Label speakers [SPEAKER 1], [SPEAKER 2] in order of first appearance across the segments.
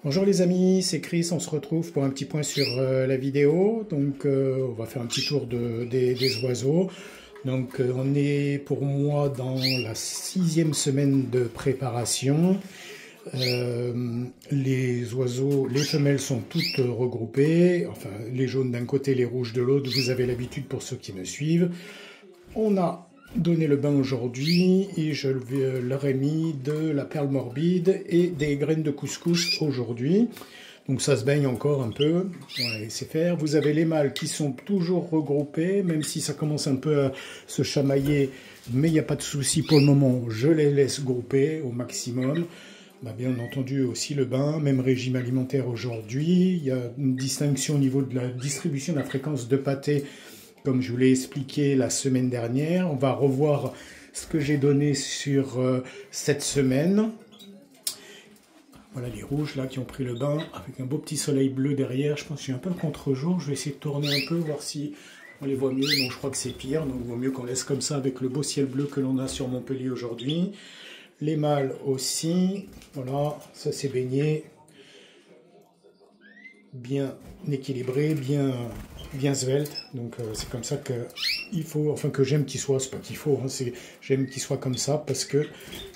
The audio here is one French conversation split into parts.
[SPEAKER 1] Bonjour les amis, c'est Chris, on se retrouve pour un petit point sur la vidéo. Donc on va faire un petit tour des oiseaux. Donc on est pour moi dans la 6e semaine de préparation. Les oiseaux, les femelles sont toutes regroupées, enfin les jaunes d'un côté, les rouges de l'autre, vous avez l'habitude pour ceux qui me suivent. On a donné le bain aujourd'hui et je leur ai mis de la perle morbide et des graines de couscous aujourd'hui. Donc ça se baigne encore un peu, on va laisser faire. Vous avez les mâles qui sont toujours regroupés, même si ça commence un peu à se chamailler, mais il n'y a pas de souci pour le moment, je les laisse grouper au maximum. Bah, bien entendu aussi le bain, même régime alimentaire aujourd'hui. Il y a une distinction au niveau de la distribution de la fréquence de pâté, comme je vous l'ai expliqué la semaine dernière. On va revoir ce que j'ai donné sur cette semaine. Voilà les rouges là qui ont pris le bain, avec un beau petit soleil bleu derrière. Je pense que j'ai un peu le contre-jour, je vais essayer de tourner un peu, voir si on les voit mieux. Non, je crois que c'est pire, donc il vaut mieux qu'on laisse comme ça avec le beau ciel bleu que l'on a sur Montpellier aujourd'hui. Les mâles aussi, voilà, ça s'est baigné, bien équilibré, bien svelte, donc c'est comme ça que il faut, enfin que j'aime qu'il soit, c'est pas qu'il faut, hein, j'aime qu'il soit comme ça parce que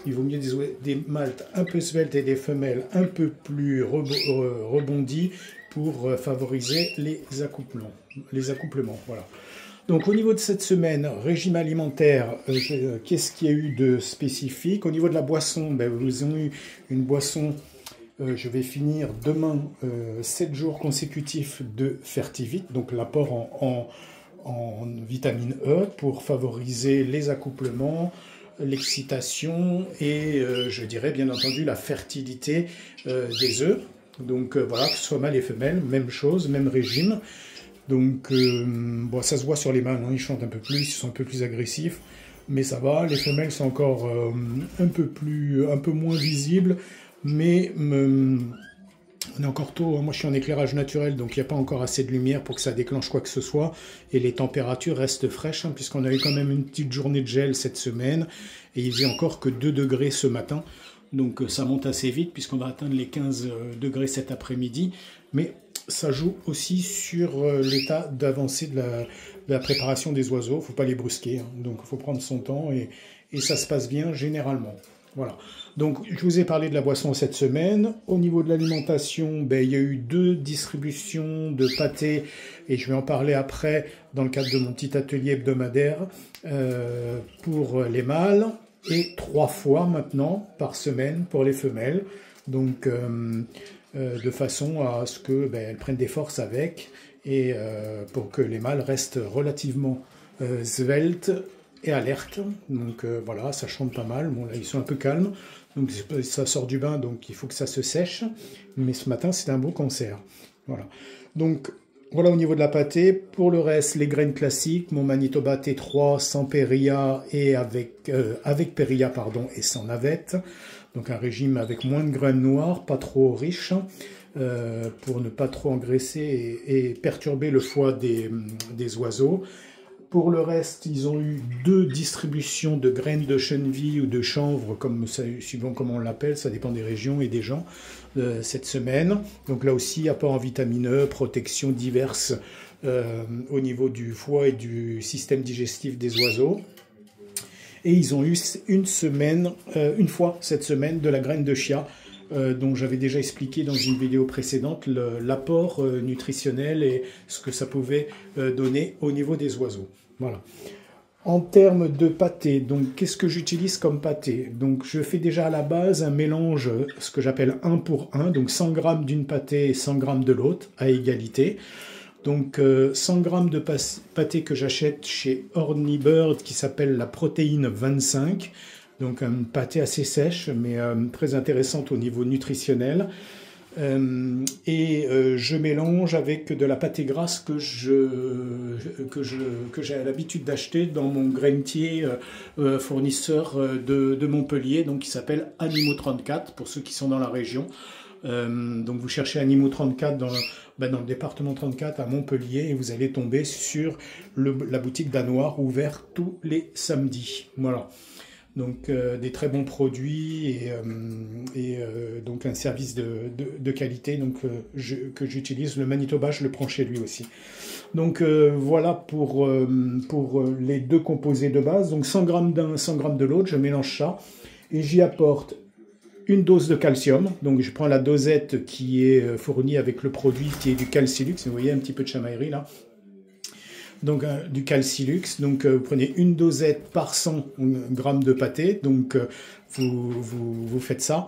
[SPEAKER 1] il vaut mieux des mâles un peu sveltes et des femelles un peu plus rebondies pour favoriser les accouplements, voilà. Donc au niveau de cette semaine, régime alimentaire, qu'est-ce qu'il y a eu de spécifique? Au niveau de la boisson, ben, vous avez eu une boisson, je vais finir demain 7 jours consécutifs de Fertivit, donc l'apport en vitamine E pour favoriser les accouplements, l'excitation et je dirais bien entendu la fertilité des œufs. Donc voilà, que ce soit mâles et femelles, même chose, même régime. Donc, bon, ça se voit sur les mâles, hein, ils chantent un peu plus, ils sont un peu plus agressifs, mais ça va. Les femelles sont encore un peu moins visibles, mais on est encore tôt. Moi, je suis en éclairage naturel, donc il n'y a pas encore assez de lumière pour que ça déclenche quoi que ce soit. Et les températures restent fraîches, hein, puisqu'on a eu quand même une petite journée de gel cette semaine, et il faisait encore que 2 degrés ce matin. Donc ça monte assez vite, puisqu'on va atteindre les 15 degrés cet après-midi, mais ça joue aussi sur l'état d'avancée de la préparation des oiseaux. Il ne faut pas les brusquer, hein. Donc il faut prendre son temps et ça se passe bien généralement. Voilà. Donc je vous ai parlé de la boisson cette semaine. Au niveau de l'alimentation, ben, il y a eu 2 distributions de pâté et je vais en parler après dans le cadre de mon petit atelier hebdomadaire pour les mâles et 3 fois maintenant par semaine pour les femelles. Donc de façon à ce que elles prennent des forces avec et pour que les mâles restent relativement sveltes et alertes. Donc voilà, ça chante pas mal. Bon là ils sont un peu calmes, donc ça sort du bain, donc il faut que ça se sèche. Mais ce matin c'est un beau concert. Voilà. Donc voilà au niveau de la pâtée. Pour le reste, les graines classiques, mon Manitoba T3 sans périlla et avec périlla pardon et sans navette. Donc un régime avec moins de graines noires, pas trop riche, pour ne pas trop engraisser et perturber le foie des oiseaux. Pour le reste, ils ont eu 2 distributions de graines de chenille ou de chanvre, suivant comment on l'appelle, ça dépend des régions et des gens, cette semaine. Donc là aussi, apport en vitamine E, protection diverses au niveau du foie et du système digestif des oiseaux. Et ils ont eu une fois cette semaine, de la graine de chia, dont j'avais déjà expliqué dans une vidéo précédente l'apport nutritionnel et ce que ça pouvait donner au niveau des oiseaux. Voilà. En termes de pâté, donc qu'est-ce que j'utilise comme pâté? Donc je fais déjà à la base un mélange, ce que j'appelle 1 pour 1, donc 100 g d'une pâté et 100 g de l'autre à égalité. Donc 100 g de pâté que j'achète chez Hornibird qui s'appelle la protéine 25. Donc un pâté assez sèche mais très intéressante au niveau nutritionnel. Je mélange avec de la pâté grasse que j'ai l'habitude d'acheter dans mon grainetier fournisseur de Montpellier, donc qui s'appelle Animaux 34 pour ceux qui sont dans la région. Donc vous cherchez Animaux 34 dans le département 34 à Montpellier et vous allez tomber sur la boutique Danoir ouverte tous les samedis. Voilà. Donc des très bons produits donc un service de qualité donc, que j'utilise. Le Manitoba, je le prends chez lui aussi. Donc voilà pour les deux composés de base. Donc 100 grammes d'un, 100 grammes de l'autre, je mélange ça et j'y apporte une dose de calcium. Donc je prends la dosette qui est fournie avec le produit qui est du Calcilux. Vous voyez un petit peu de chamaillerie là. Donc du Calcilux, donc vous prenez une dosette par 100 grammes de pâté, donc vous faites ça,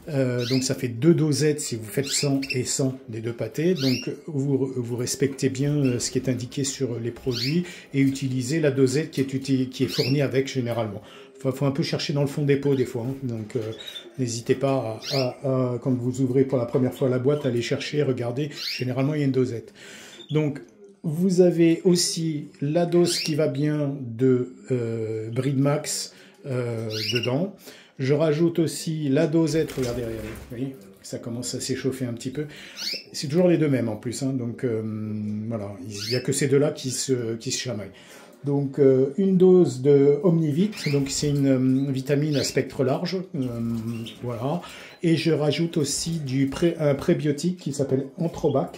[SPEAKER 1] donc ça fait 2 dosettes si vous faites 100 et 100 des deux pâtés, donc vous respectez bien ce qui est indiqué sur les produits et utilisez la dosette qui est fournie avec généralement. Faut un peu chercher dans le fond des pots des fois, hein. Donc n'hésitez pas à, quand vous ouvrez pour la première fois la boîte, à aller chercher, regarder, généralement il y a une dosette. Donc vous avez aussi la dose qui va bien de Bridmax dedans. Je rajoute aussi la dosette, regardez, vous voyez, ça commence à s'échauffer un petit peu. C'est toujours les deux mêmes en plus, hein, donc voilà, il n'y a que ces deux-là qui se chamaillent. Donc une dose de Omnivit, donc c'est une vitamine à spectre large, voilà. Et je rajoute aussi un prébiotique qui s'appelle Antrobac.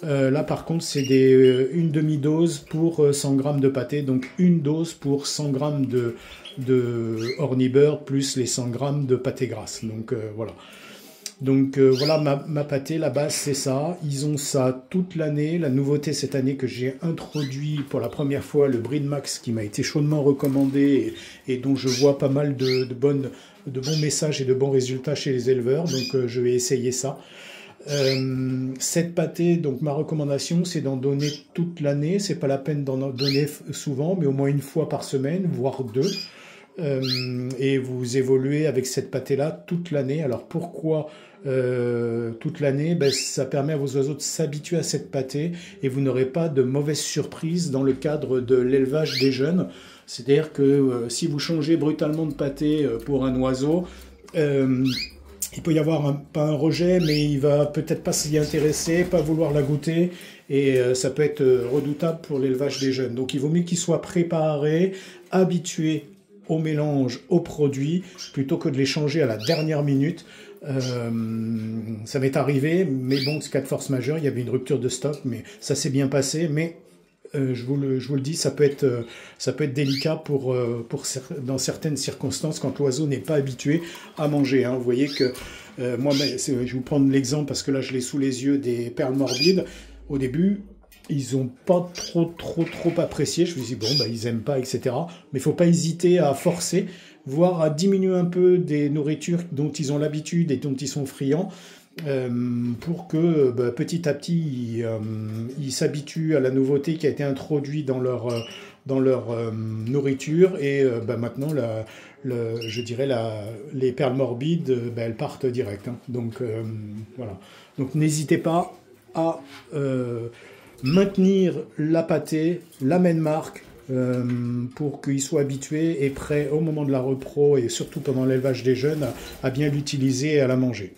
[SPEAKER 1] Là par contre c'est une demi-dose pour 100 grammes de pâté, donc une dose pour 100 grammes de Hornibeurre plus les 100 grammes de pâté grasse. Donc voilà. Donc voilà ma pâté, la base c'est ça. Ils ont ça toute l'année. La nouveauté cette année que j'ai introduit pour la première fois, le Bridmax qui m'a été chaudement recommandé et dont je vois pas mal de bons messages et de bons résultats chez les éleveurs. Donc je vais essayer ça. Cette pâtée, donc ma recommandation c'est d'en donner toute l'année. C'est pas la peine d'en donner souvent, mais au moins une fois par semaine, voire deux. Et vous évoluez avec cette pâtée là toute l'année. Alors pourquoi toute l'année? Ça permet à vos oiseaux de s'habituer à cette pâtée et vous n'aurez pas de mauvaises surprises dans le cadre de l'élevage des jeunes. C'est-à-dire que si vous changez brutalement de pâtée pour un oiseau, il peut y avoir pas un rejet, mais il va peut-être pas s'y intéresser, pas vouloir la goûter, et ça peut être redoutable pour l'élevage des jeunes. Donc il vaut mieux qu'ils soient préparés, habitués au mélange, aux produits, plutôt que de les changer à la dernière minute. Ça m'est arrivé, mais bon, c'est cas de force majeure, il y avait une rupture de stock, mais ça s'est bien passé, mais je vous le dis, ça peut être délicat dans certaines circonstances quand l'oiseau n'est pas habitué à manger, hein. Vous voyez que moi, je vais vous prendre l'exemple parce que là, je l'ai sous les yeux des perles morbides. Au début, ils n'ont pas trop apprécié. Je me suis dit, bon, ils n'aiment pas, etc. Mais il ne faut pas hésiter à forcer, voire à diminuer un peu des nourritures dont ils ont l'habitude et dont ils sont friands. Pour que petit à petit ils s'habituent à la nouveauté qui a été introduite dans leur nourriture et maintenant je dirais les perles morbides elles partent direct, hein. Donc voilà, donc n'hésitez pas à maintenir la pâtée, la même marque, pour qu'ils soient habitués et prêts au moment de la repro et surtout pendant l'élevage des jeunes à bien l'utiliser et à la manger.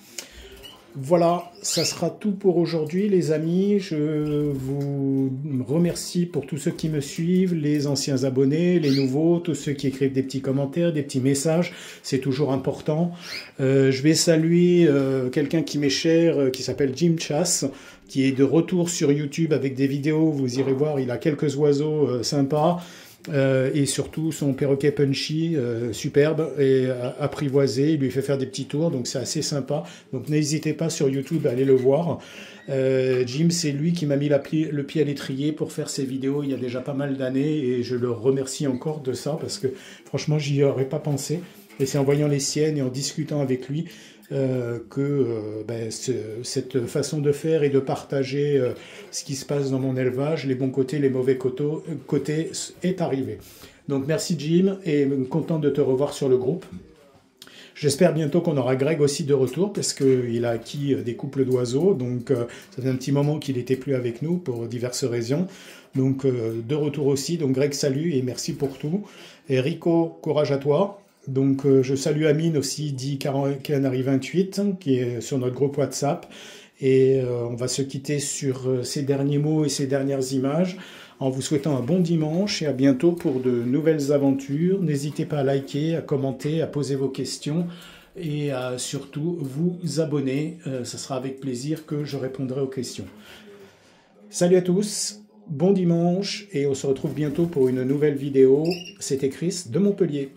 [SPEAKER 1] Voilà, ça sera tout pour aujourd'hui les amis. Je vous remercie pour tous ceux qui me suivent, les anciens abonnés, les nouveaux, tous ceux qui écrivent des petits commentaires, des petits messages, c'est toujours important. Je vais saluer quelqu'un qui m'est cher, qui s'appelle Jim Chass, qui est de retour sur YouTube avec des vidéos, vous irez voir, il a quelques oiseaux sympas. Et surtout son perroquet Punchy, superbe et apprivoisé, il lui fait faire des petits tours, donc c'est assez sympa. Donc n'hésitez pas sur YouTube à aller le voir. Jim, c'est lui qui m'a mis le pied à l'étrier pour faire ces vidéos il y a déjà pas mal d'années et je le remercie encore de ça parce que franchement j'y aurais pas pensé. Et c'est en voyant les siennes et en discutant avec lui cette façon de faire et de partager ce qui se passe dans mon élevage, les bons côtés, les mauvais côtés, est arrivé. Donc merci Jim et content de te revoir sur le groupe. J'espère bientôt qu'on aura Greg aussi de retour parce qu'il a acquis des couples d'oiseaux, donc ça fait un petit moment qu'il n'était plus avec nous pour diverses raisons. Donc de retour aussi, donc Greg salut et merci pour tout. Et Rico, courage à toi. Donc je salue Amine aussi, dit Canary 28, qui est sur notre groupe WhatsApp. Et on va se quitter sur ces derniers mots et ces dernières images en vous souhaitant un bon dimanche et à bientôt pour de nouvelles aventures. N'hésitez pas à liker, à commenter, à poser vos questions et à surtout vous abonner. Ce sera avec plaisir que je répondrai aux questions. Salut à tous, bon dimanche et on se retrouve bientôt pour une nouvelle vidéo. C'était Chris de Montpellier.